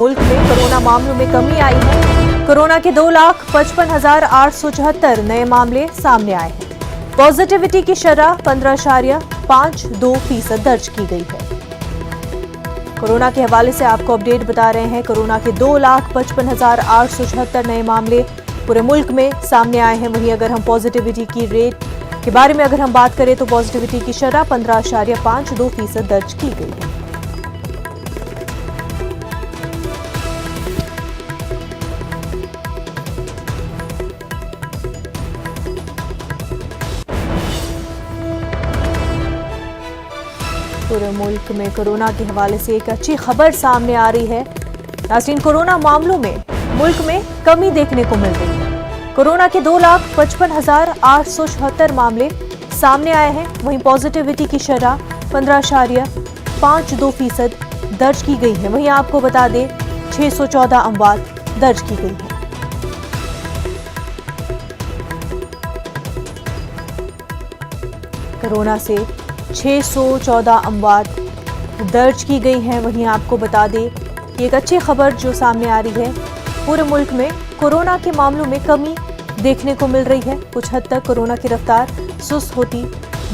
मुल्क में कोरोना मामलों में कमी आई है। कोरोना के 2,55,874 नए मामले सामने आए हैं। पॉजिटिविटी की शरह 15.52% दर्ज की गई है। कोरोना के हवाले से आपको अपडेट बता रहे हैं। कोरोना के 2,55,874 नए मामले पूरे मुल्क में सामने आए हैं। वहीं अगर हम पॉजिटिविटी की रेट के बारे में अगर हम बात करें तो पॉजिटिविटी की शरह 15.52% दर्ज की गई है। पूरे मुल्क में कोरोना के हवाले से एक अच्छी खबर सामने आ रही है। नाज़रीन, कोरोना मामलों में मुल्क में कमी देखने को मिल रही है। कोरोना के 2,55,874 मामले सामने आए हैं। वहीं पॉजिटिविटी की शरह 15.52% दर्ज की गई है। वहीं आपको बता दें 614 अमवात दर्ज की गई है। कोरोना से 614 अमवात दर्ज की गई हैं। वहीं आपको बता दें कि एक अच्छी खबर जो सामने आ रही है, पूरे मुल्क में कोरोना के मामलों में कमी देखने को मिल रही है। कुछ हद तक कोरोना की रफ्तार सुस्त होती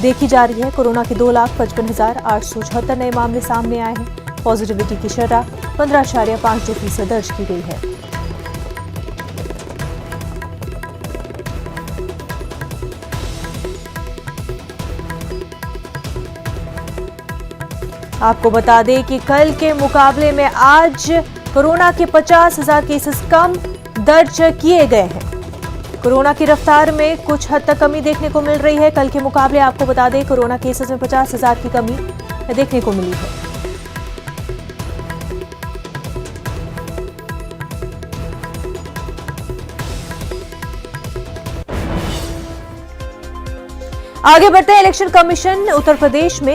देखी जा रही है। कोरोना के 2,55,874 नए मामले सामने आए हैं। पॉजिटिविटी की शरह 15.52% दर्ज की गई है। आपको बता दें कि कल के मुकाबले में आज कोरोना के 50,000 केसेस कम दर्ज किए गए हैं। कोरोना की रफ्तार में कुछ हद तक कमी देखने को मिल रही है। कल के मुकाबले आपको बता दें कोरोना केसेस में 50,000 की कमी देखने को मिली है। आगे बढ़ते हैं। इलेक्शन कमीशन उत्तर प्रदेश में